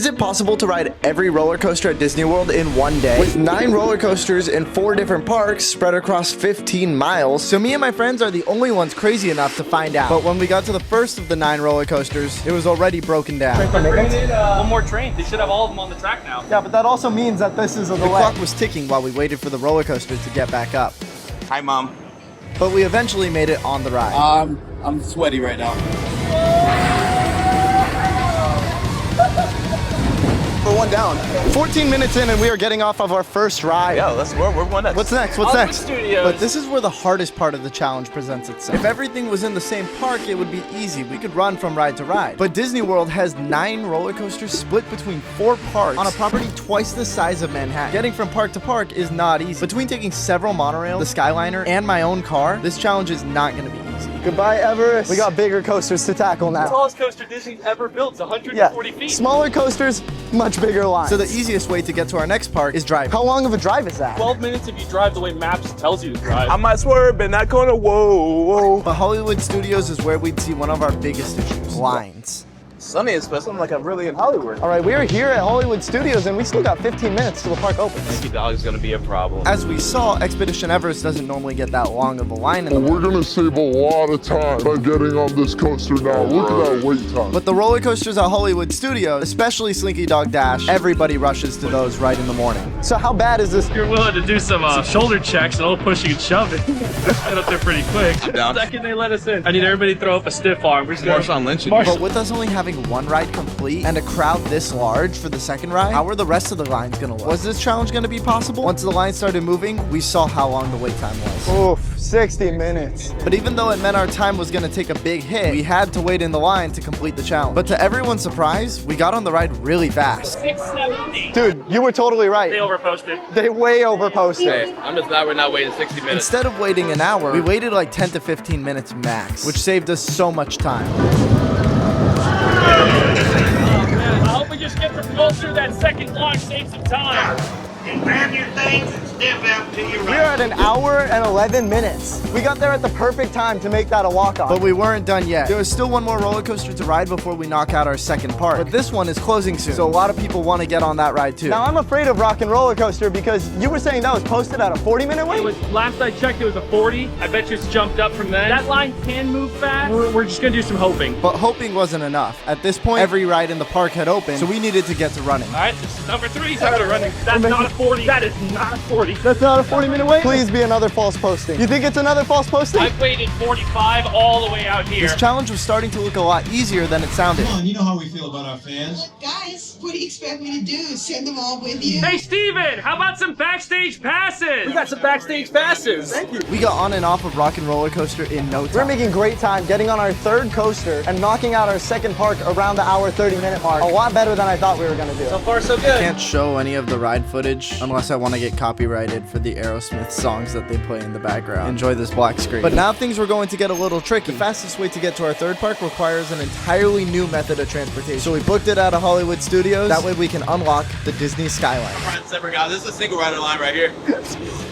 Is it possible to ride every roller coaster at Disney World in one day? With 9 roller coasters in 4 different parks spread across 15 miles. So me and my friends are the only ones crazy enough to find out. But when we got to the first of the 9 roller coasters, it was already broken down. We need one more train. They should have all of them on the track now. Yeah, but that also means that this is a delay. The clock was ticking while we waited for the roller coaster to get back up. Hi, Mom. But we eventually made it on the ride. I'm sweaty right now. We're one down. 14 minutes in and we are getting off of our first ride. Yeah, we're one next. What's next? What's next? Studios. But this is where the hardest part of the challenge presents itself. If everything was in the same park, it would be easy. We could run from ride to ride. But Disney World has 9 roller coasters split between 4 parks on a property twice the size of Manhattan. Getting from park to park is not easy. Between taking several monorails, the Skyliner, and my own car, this challenge is not going to be easy. Goodbye, Everest. We got bigger coasters to tackle now. The tallest coaster Disney's ever built is 140 feet. Smaller coasters, much bigger lines. So the easiest way to get to our next park is driving. How long of a drive is that? 12 minutes if you drive the way Maps tells you to drive. I might swerve in that corner. Whoa, whoa. But Hollywood Studios is where we'd see one of our biggest issues. Lines. Sunny is special. I'm like I'm really in Hollywood. All right, we are here at Hollywood Studios and we still got 15 minutes till the park opens. Slinky Dog is gonna be a problem. As we saw, Expedition Everest doesn't normally get that long of a line in the We're gonna save a lot of time by getting on this coaster now. Look at that wait time. But the roller coasters at Hollywood Studios, especially Slinky Dog Dash, everybody rushes to those right in the morning. So how bad is this? You're willing to do some shoulder checks and a little pushing and shoving. Get up there pretty quick. I'm down. The second they let us in, I need everybody to throw up a stiff arm. We're just gonna Marshawn Lynch. But with us only having one ride complete and a crowd this large for the second ride, how are the rest of the lines gonna look? Was this challenge gonna be possible? Once the line started moving, we saw how long the wait time was. Oof, 60 minutes. But even though it meant our time was gonna take a big hit, we had to wait in the line to complete the challenge. But to everyone's surprise, we got on the ride really fast. 670. Dude, you were totally right. They overposted. They way overposted. Hey, I'm just glad we're not waiting 60 minutes. Instead of waiting an hour, we waited like 10 to 15 minutes max, which saved us so much time. I hope we just get to go through that second block, save some time. And grab your things and step out to your We right. are at an hour and 11 minutes. We got there at the perfect time to make that a walk-on. But we weren't done yet. There was still one more roller coaster to ride before we knock out our second park. But this one is closing soon, so a lot of people want to get on that ride too. Now I'm afraid of Rock and Roller Coaster because you were saying that was posted at a 40-minute It wait? was, last I checked, it was a 40. I bet you it's jumped up from then. That line can move fast. We're just gonna do some hoping. But hoping wasn't enough. At this point, every ride in the park had opened, so we needed to get to running. All right, this is number 3. Tired of running. That's not a 40. That is not a 40. That's not a 40-minute wait? Please be another false posting. You think it's another false posting? I've waited 45 all the way out here. This challenge was starting to look a lot easier than it sounded. Come on, you know how we feel about our fans. Guys, what do you expect me to do? Send them all with you? Hey, Steven, how about some backstage passes? We got some backstage passes. Thank you. We got on and off of Rock and Roller Coaster in no time. We're making great time getting on our third coaster and knocking out our second park around the hour 30-minute mark. A lot better than I thought we were gonna do. So far, so good. Can't show any of the ride footage unless I want to get copyrighted for the Aerosmith songs that they play in the background. Enjoy this black screen. But now things were going to get a little tricky. The fastest way to get to our third park requires an entirely new method of transportation. So we booked it out of Hollywood Studios. That way we can unlock the Disney Skyline. Right, separate guys. This is a single rider line right here.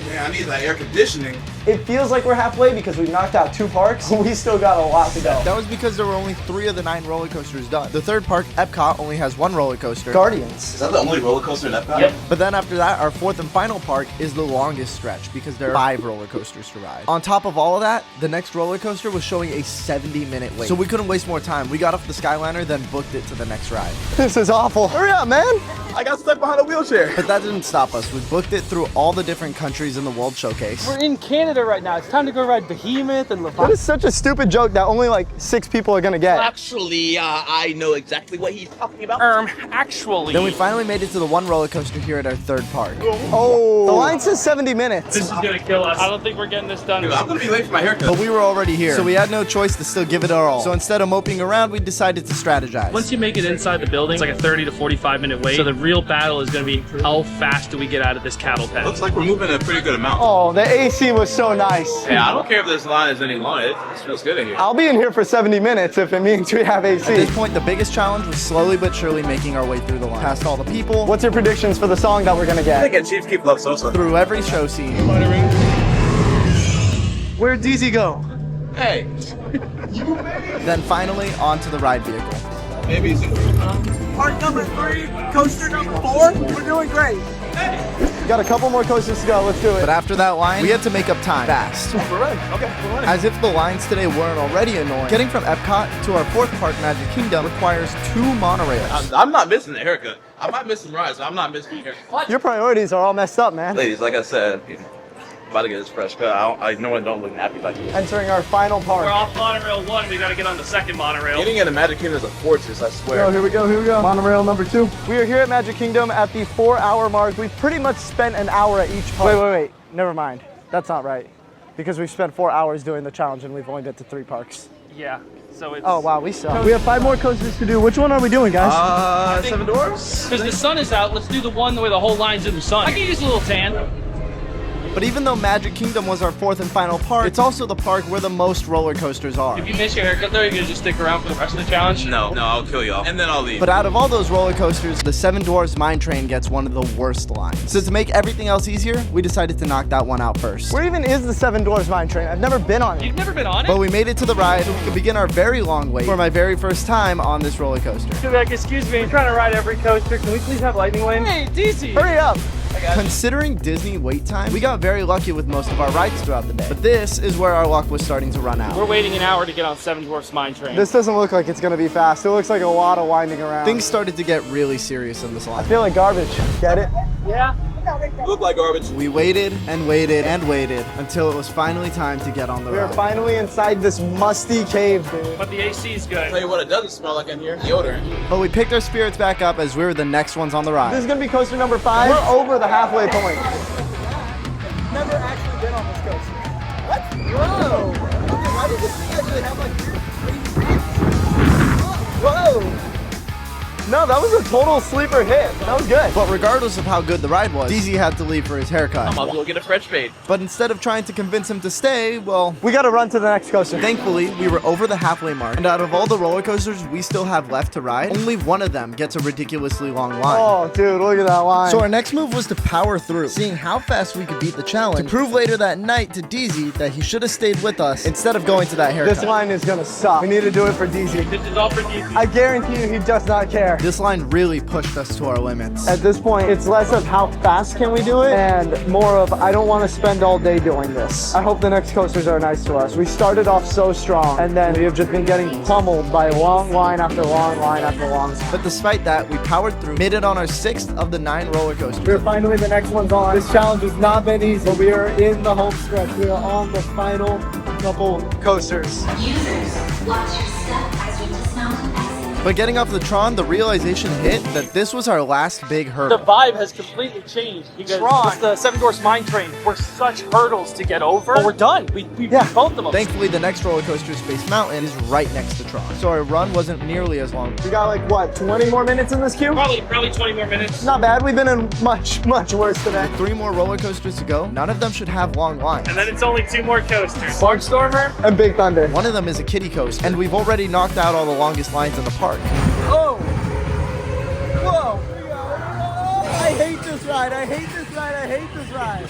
Yeah, I need that air conditioning. It feels like we're halfway because we've knocked out 2 parks, but we still got a lot to go. That was because there were only 3 of the 9 roller coasters done. The third park, Epcot, only has 1 roller coaster. Guardians. Is that the only roller coaster in Epcot? Yep. But then after that, our 4th and final park is the longest stretch because there are 5 roller coasters to ride. On top of all of that, the next roller coaster was showing a 70-minute wait. So we couldn't waste more time. We got off the Skyliner, then booked it to the next ride. This is awful. Hurry up, man. I got stuck behind a wheelchair. But that didn't stop us. We booked it through all the different countries in the World Showcase. We're in Canada right now. It's time to go ride Behemoth and That Leviathan. is such a stupid joke that only like 6 people are gonna get. Actually, I know exactly what he's talking about. Actually. Then we finally made it to the one roller coaster here at our third park. Oh, the line says 70 minutes. This is gonna kill us. I don't think we're getting this done. Dude, I'm gonna be late for my haircut. But we were already here, so we had no choice to still give it our all. So instead of moping around, we decided to strategize. Once you make it inside the building, it's like a 30 to 45 minute wait. So the real battle is gonna be how fast do we get out of this cattle pen. Looks like we're moving a pretty good amount. Oh, the AC was so nice. Yeah, I don't care if this line is any longer. It feels good in here. I'll be in here for 70 minutes if it means we have AC. At this point, the biggest challenge was slowly but surely making our way through the line. Past all the people, What's your predictions for the song that we're gonna I get? think Chiefs keep Love Sosa. through every show scene. Where'd DZ go? Hey, Then finally, onto the ride vehicle. maybe it's Park number 3, coaster number 4. We're doing great. Got a couple more coasters to go. Let's do it. But after that line, we had to make up time fast. We're ready. Okay, we're ready. As if the lines today weren't already annoying, getting from Epcot to our fourth park, Magic Kingdom, requires 2 monorails. I'm not missing the haircut. I might miss some rides. I'm not missing the haircut. Your priorities are all messed up, man. Ladies, like I said, about to get this fresh cut. I normally don't look happy like this. Entering our final park. We're off monorail 1. We got to get on the second monorail. Getting into Magic Kingdom is a fortress, I swear. Oh, here we go, here we go. Monorail number 2. We are here at Magic Kingdom at the 4-hour mark. We've pretty much spent an hour at each park. Wait. Never mind. That's not right. Because we've spent 4 hours doing the challenge and we've only been to 3 parks. Yeah. So it's. Oh, wow, we suck. We have 5 more coasters to do. Which one are we doing, guys? 7 Dwarfs? Because the sun is out, let's do the one where the whole line's in the sun. I can use a little tan. But even though Magic Kingdom was our 4th and final park, it's also the park where the most roller coasters are. If you miss your haircut though, you're going to just stick around for the rest of the challenge? No, I'll kill y'all. And then I'll leave. But out of all those roller coasters, the Seven Dwarfs Mine Train gets one of the worst lines. So to make everything else easier, we decided to knock that one out first. Where even is the Seven Dwarfs Mine Train? I've never been on it. You've never been on it? But we made it to the ride, so we could begin our very long wait for my very first time on this roller coaster. You're like, excuse me, I'm trying to ride every coaster. Can we please have lightning lane? Hey, DC! Hurry up. Considering Disney wait time, we got very lucky with most of our rides throughout the day. But this is where our luck was starting to run out. We're waiting an hour to get on Seven Dwarfs Mine Train. This doesn't look like it's gonna be fast. It looks like a lot of winding around. Things started to get really serious in this I line. feel like garbage. Get it? Yeah? Look like garbage. We waited and waited and waited until it was finally time to get on the We are ride. finally inside this musty cave, dude. But the AC is good. Tell you what, it doesn't smell like in here. Deodorant. But we picked our spirits back up as we were the next ones on the This ride. is gonna be coaster number 5. We're over the halfway point. Never actually been on this coaster. What? Whoa! Okay, why does this thing actually have like Whoa! No, that was a total sleeper hit. That was good. But regardless of how good the ride was, DZ had to leave for his haircut. I might as well get a fresh fade. But instead of trying to convince him to stay, well, We gotta run to the next coaster. thankfully, we were over the halfway mark. And out of all the roller coasters we still have left to ride, only one of them gets a ridiculously long line. Oh, dude, look at that line. So our next move was to power through, seeing how fast we could beat the challenge, to prove later that night to DZ that he should have stayed with us instead of going to that haircut. This line is gonna suck. We need to do it for DZ. This is all for DC. I guarantee you he does not care. This line really pushed us to our limits. At this point, it's less of how fast can we do it and more of I don't want to spend all day doing this. I hope the next coasters are nice to us. We started off so strong and then we have just been getting pummeled by long line after long line after long. But despite that, we powered through, made it on our 6th of the 9 roller coasters. We're finally the next one's on. This challenge has not been easy, but we are in the home stretch. We are on the final couple coasters. Users, watch your step as we dismount and exit. But getting off the Tron, the realization hit that this was our last big The hurdle. vibe has completely changed because Tron. with the Seven Dwarfs Mine Train were such hurdles to get over. But we're done. We beat both of them. Thankfully, the next roller coaster, Space Mountain, is right next to Tron. So our run wasn't nearly as long. We got like, what, 20 more minutes in this queue? Probably 20 more minutes. Not bad. We've been in much worse today. 3 more roller coasters to go. None of them should have long lines. And then it's only 2 more coasters. Barnstormer. And Big Thunder. One of them is a kiddie coaster, and we've already knocked out all the longest lines in the park. Oh! Whoa! I hate this ride. I hate this ride. I hate this ride.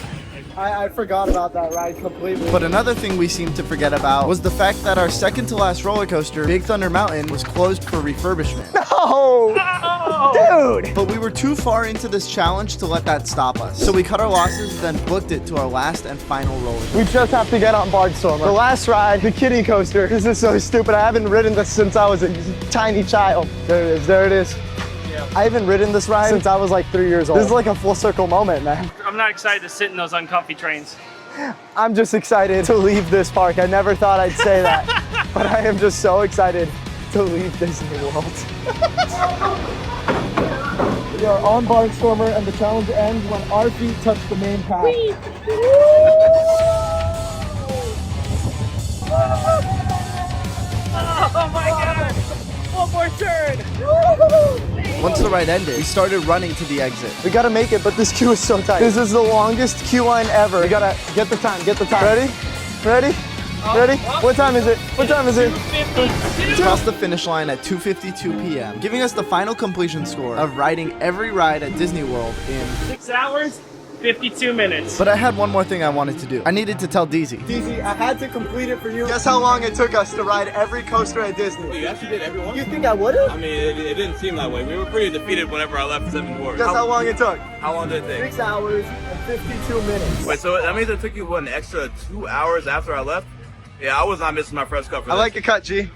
I forgot about that ride completely. But another thing we seemed to forget about was the fact that our second to last roller coaster, Big Thunder Mountain, was closed for refurbishment. Oh! Dude! But we were too far into this challenge to let that stop us. So we cut our losses, then booked it to our last and final roller coaster. We just have to get on Barnstormer. The last ride, the kiddie coaster. This is so stupid. I haven't ridden this since I was a tiny child. There it is. There it is. I haven't ridden this ride since I was like 3 years old. This is like a full circle moment, man. I'm not excited to sit in those uncomfy trains. I'm just excited to leave this park. I never thought I'd say that, but I am just so excited to leave Disney World. We are on Barnstormer and the challenge ends when our feet touch the main path. Oh my god! One more turn! Once the ride ended, we started running to the exit. We gotta make it, but this queue is so tight. This is the longest queue line ever. We gotta get the time, get the time. Ready? Ready? Ready? What time is it? What time is it? We crossed the finish line at 2:52 p.m., giving us the final completion score of riding every ride at Disney World in 6 hours, 52 minutes. But I had one more thing I wanted to do. I needed to tell DZ. DZ, I had to complete it for you. Guess how long it took us to ride every coaster at Disney? You actually did every one? You think I would've? I mean, it didn't seem that way. We were pretty defeated whenever I left Seven Dwarfs. Guess how long it took? How long did it take? 6 hours and 52 minutes. Wait, so that means it took you, what, an extra 2 hours after I left? Yeah, I was not missing my first cut for I this. like the cut, G.